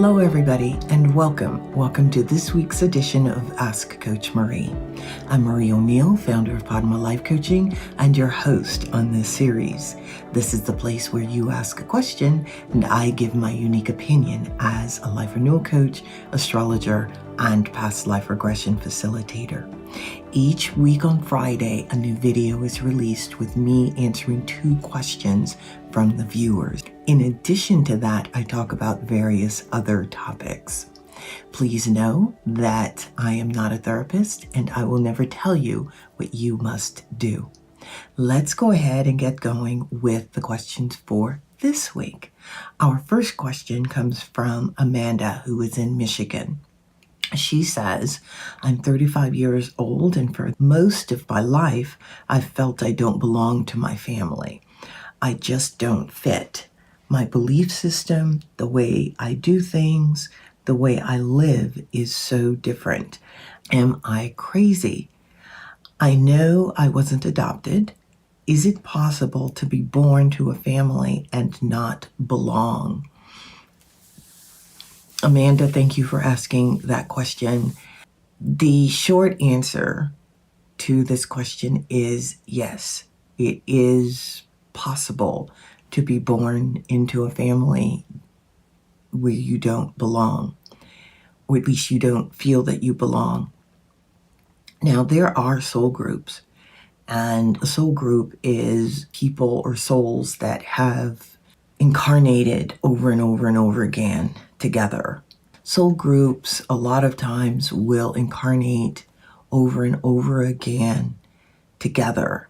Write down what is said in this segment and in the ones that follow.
Hello everybody and welcome to this week's edition of Ask Coach Marie. I'm Marie O'Neill, founder of Padma Life Coaching and your host on this series. This is the place where you ask a question and I give my unique opinion as a life renewal coach, astrologer, and past life regression facilitator. Each week on Friday, a new video is released with me answering 2 questions from the viewers. In addition to that, I talk about various other topics. Please know that I am not a therapist and I will never tell you what you must do. Let's go ahead and get going with the questions for this week. Our first question comes from Amanda, who is in Michigan. She says, I'm 35 years old and for most of my life, I've felt I don't belong to my family. I just don't fit. My belief system, the way I do things, the way I live is so different. Am I crazy? I know I wasn't adopted. Is it possible to be born to a family and not belong? Amanda, thank you for asking that question. The short answer to this question is yes, it is possible to be born into a family where you don't belong, or at least you don't feel that you belong. Now, there are soul groups, and a soul group is people or souls that have incarnated over and over and over again together. Soul groups a lot of times will incarnate over and over again together.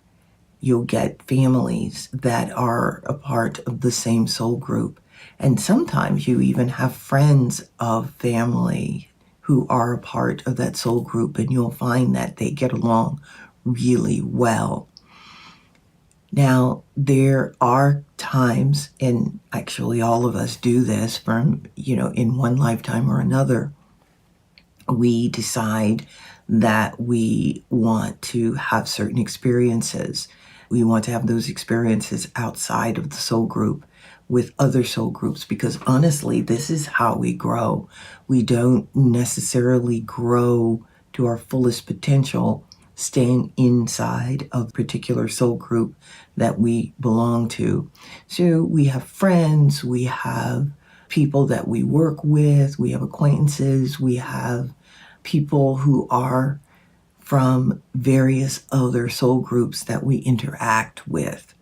You'll get families that are a part of the same soul group. And sometimes you even have friends of family who are a part of that soul group, and you'll find that they get along really well. Now, there are times, and actually all of us do this from, in one lifetime or another, we decide that we want to have certain experiences. We want to have those experiences outside of the soul group with other soul groups, because honestly, this is how we grow. We don't necessarily grow to our fullest potential staying inside of a particular soul group that we belong to. So we have friends, we have people that we work with, we have acquaintances, we have people who are from various other soul groups that we interact with.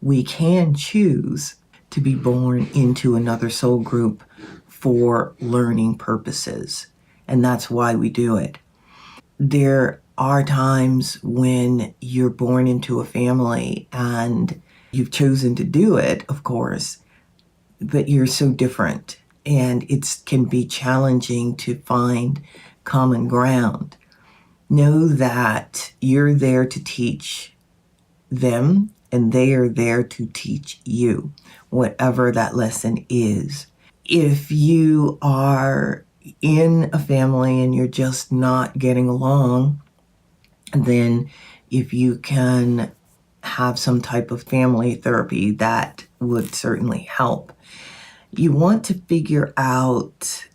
We can choose to be born into another soul group for learning purposes, and that's why we do it. There are times when you're born into a family and you've chosen to do it, of course, but you're so different, and it can be challenging to find common ground. Know that you're there to teach them and they are there to teach you, whatever that lesson is. If you are in a family and you're just not getting along, then if you can have some type of family therapy, that would certainly help. You want to figure out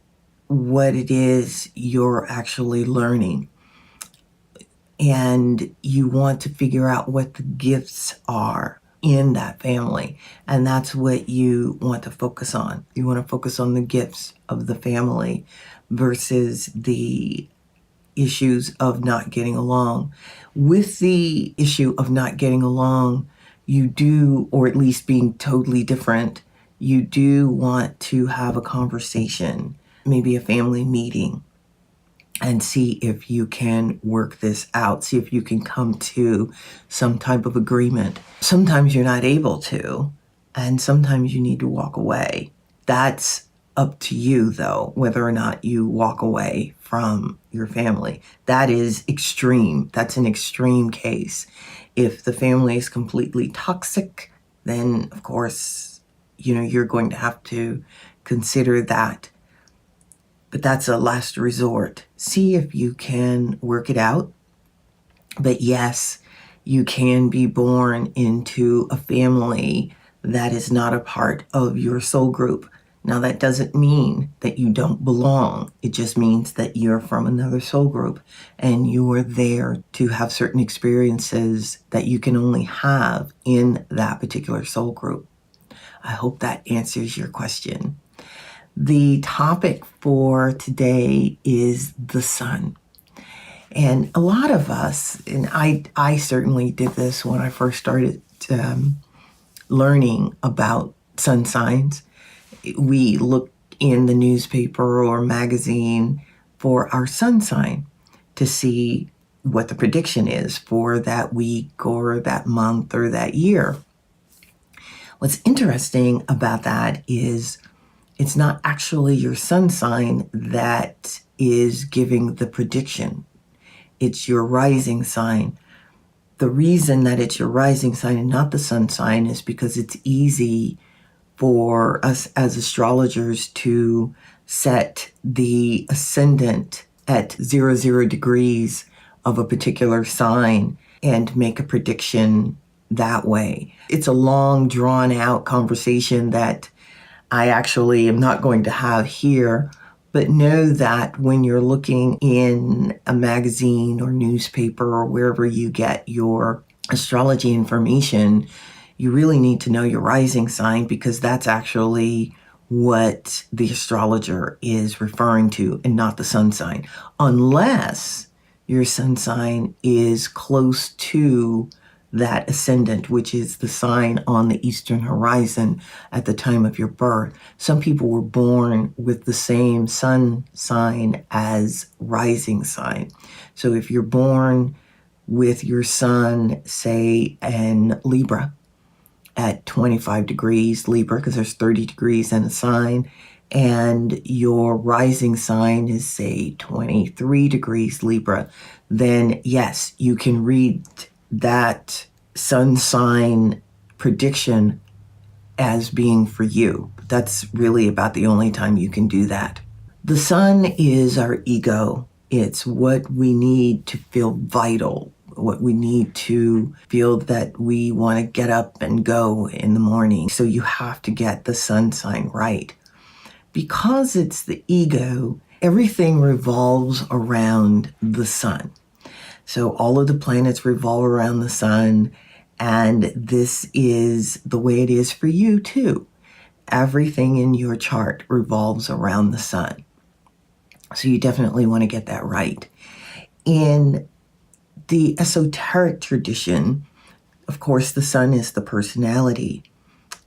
what it is you're actually learning. And you want to figure out what the gifts are in that family. And that's what you want to focus on. You want to focus on the gifts of the family versus the issues of not getting along. With the issue of not getting along, you do, or at least being totally different, you do want to have a conversation, maybe a family meeting, and see if you can work this out, see if you can come to some type of agreement. Sometimes you're not able to, and sometimes you need to walk away. That's up to you, though, whether or not you walk away from your family. That is extreme. That's an extreme case. If the family is completely toxic, then, of course, you're going to have to consider that. But that's a last resort. See if you can work it out. But yes, you can be born into a family that is not a part of your soul group. Now, that doesn't mean that you don't belong. It just means that you're from another soul group and you're there to have certain experiences that you can only have in that particular soul group. I hope that answers your question. The topic for today is the sun. And a lot of us, and I certainly did this when I first started learning about sun signs. We look in the newspaper or magazine for our sun sign to see what the prediction is for that week or that month or that year. What's interesting about that is it's not actually your sun sign that is giving the prediction. It's your rising sign. The reason that it's your rising sign and not the sun sign is because it's easy for us as astrologers to set the ascendant at 00 degrees of a particular sign and make a prediction that way. It's a long, drawn out conversation that I actually am not going to have here, but know that when you're looking in a magazine or newspaper or wherever you get your astrology information, you really need to know your rising sign, because that's actually what the astrologer is referring to and not the sun sign, unless your sun sign is close to that ascendant, which is the sign on the eastern horizon at the time of your birth. Some people were born with the same sun sign as rising sign. So if you're born with your sun, say, in Libra at 25 degrees Libra, because there's 30 degrees in a sign, and your rising sign is, say, 23 degrees Libra, then yes, you can read that sun sign prediction as being for you. That's really about the only time you can do that. The sun is our ego. It's what we need to feel vital, what we need to feel that we want to get up and go in the morning. So you have to get the sun sign right. Because it's the ego, everything revolves around the sun. So all of the planets revolve around the sun, and this is the way it is for you too. Everything in your chart revolves around the sun. So you definitely want to get that right. In the esoteric tradition, of course, the sun is the personality,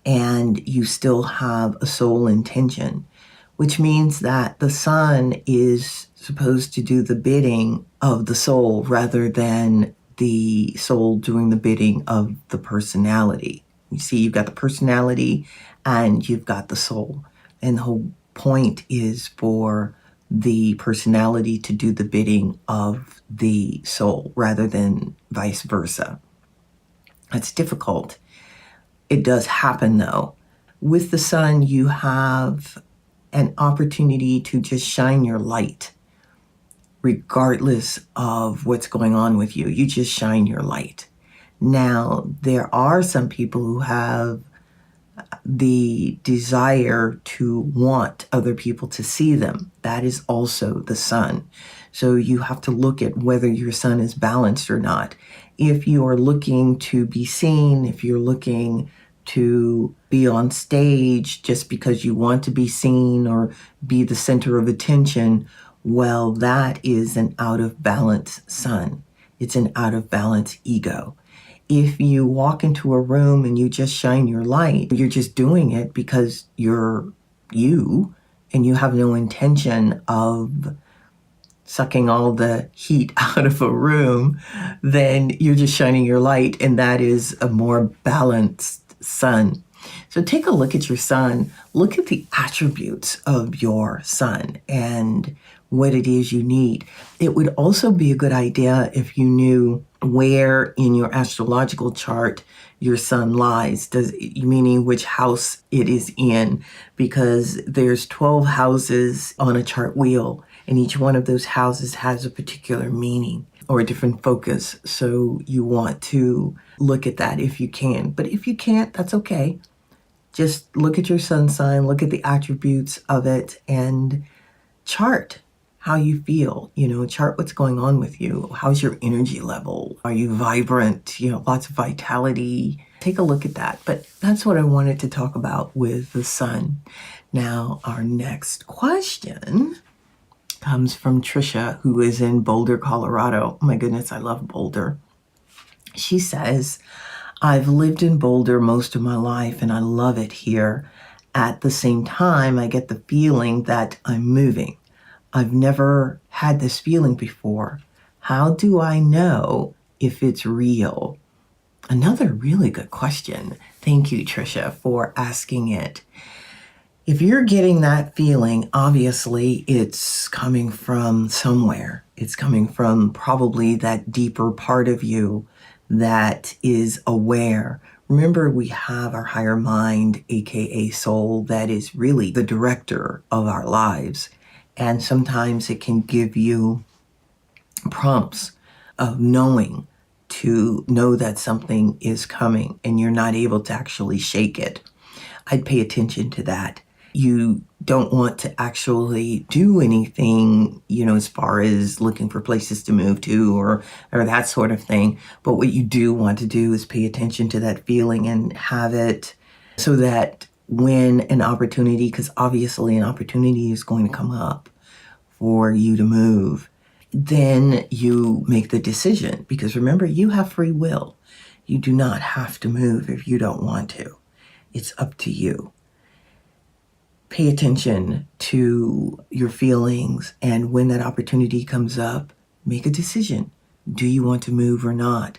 and you still have a soul intention, which means that the sun is supposed to do the bidding of the soul rather than the soul doing the bidding of the personality. You see, you've got the personality and you've got the soul. And the whole point is for the personality to do the bidding of the soul rather than vice versa. That's difficult. It does happen though. With the sun, you have an opportunity to just shine your light regardless of what's going on with you. You just shine your light. Now, there are some people who have the desire to want other people to see them. That is also the sun. So you have to look at whether your sun is balanced or not. If you are looking to be seen, if you're looking to be on stage just because you want to be seen or be the center of attention, well, that is an out of balance sun. It's an out of balance ego. If you walk into a room and you just shine your light, you're just doing it because you're you and you have no intention of sucking all the heat out of a room, then you're just shining your light, and that is a more balanced sun. So take a look at your sun, look at the attributes of your sun and what it is you need. It would also be a good idea if you knew where in your astrological chart your sun lies, meaning which house it is in, because there's 12 houses on a chart wheel, and each one of those houses has a particular meaning or a different focus. So you want to look at that if you can. But if you can't, that's okay. Just look at your sun sign, look at the attributes of it, and chart how you feel. Chart what's going on with you. How's your energy level? Are you vibrant? Lots of vitality. Take a look at that. But that's what I wanted to talk about with the sun. Now, our next question comes from Trisha, who is in Boulder, Colorado. Oh my goodness, I love Boulder. She says, I've lived in Boulder most of my life and I love it here. At the same time, I get the feeling that I'm moving. I've never had this feeling before. How do I know if it's real? Another really good question. Thank you, Trisha, for asking it. If you're getting that feeling, obviously it's coming from somewhere. It's coming from probably that deeper part of you that is aware. Remember, we have our higher mind, aka soul, that is really the director of our lives. And sometimes it can give you prompts of knowing to know that something is coming and you're not able to actually shake it. I'd pay attention to that. You don't want to actually do anything, as far as looking for places to move to or that sort of thing. But what you do want to do is pay attention to that feeling and have it so that when an opportunity, because obviously an opportunity is going to come up for you to move, then you make the decision. Because remember, you have free will. You do not have to move if you don't want to. It's up to you. Pay attention to your feelings, and when that opportunity comes up, make a decision. Do you want to move or not?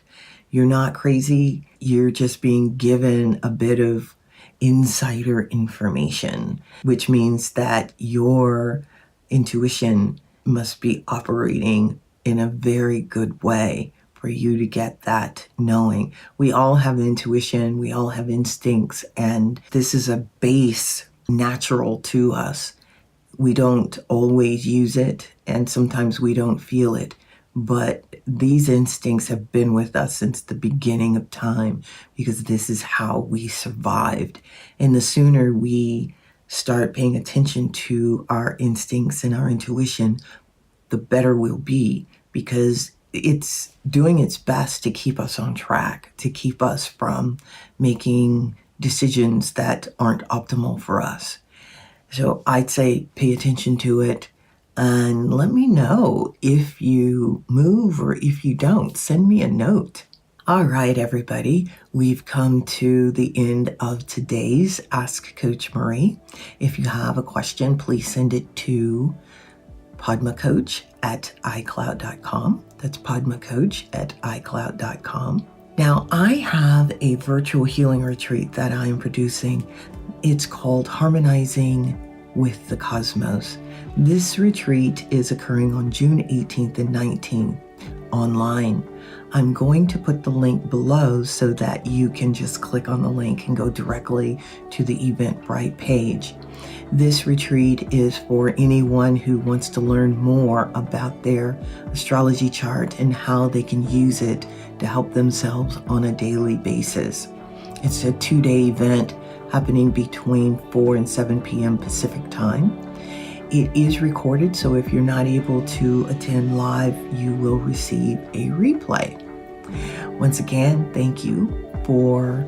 You're not crazy. You're just being given a bit of insider information, which means that your intuition must be operating in a very good way for you to get that knowing. We all have intuition, we all have instincts, and this is a base natural to us. We don't always use it, and sometimes we don't feel it, but these instincts have been with us since the beginning of time because this is how we survived. And the sooner we start paying attention to our instincts and our intuition, the better we'll be, because it's doing its best to keep us on track, to keep us from making decisions that aren't optimal for us. So I'd say pay attention to it and let me know if you move or if you don't. Send me a note. All right, everybody, we've come to the end of today's Ask Coach Marie. If you have a question, please send it to padmacoach@icloud.com. That's padmacoach@icloud.com. Now, I have a virtual healing retreat that I am producing. It's called Harmonizing with the Cosmos. This retreat is occurring on June 18th and 19th online. I'm going to put the link below so that you can just click on the link and go directly to the Eventbrite page. This retreat is for anyone who wants to learn more about their astrology chart and how they can use it to help themselves on a daily basis. It's a 2-day event happening between 4 and 7 p.m. Pacific time. It is recorded, so if you're not able to attend live, you will receive a replay. Once again, thank you for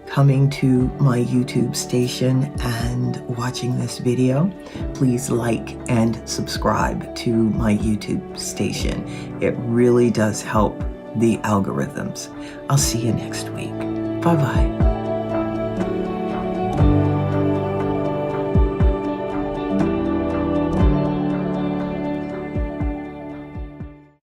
coming to my YouTube station and watching this video. Please like and subscribe to my YouTube station. It really does help the algorithms. I'll see you next week. Bye-bye.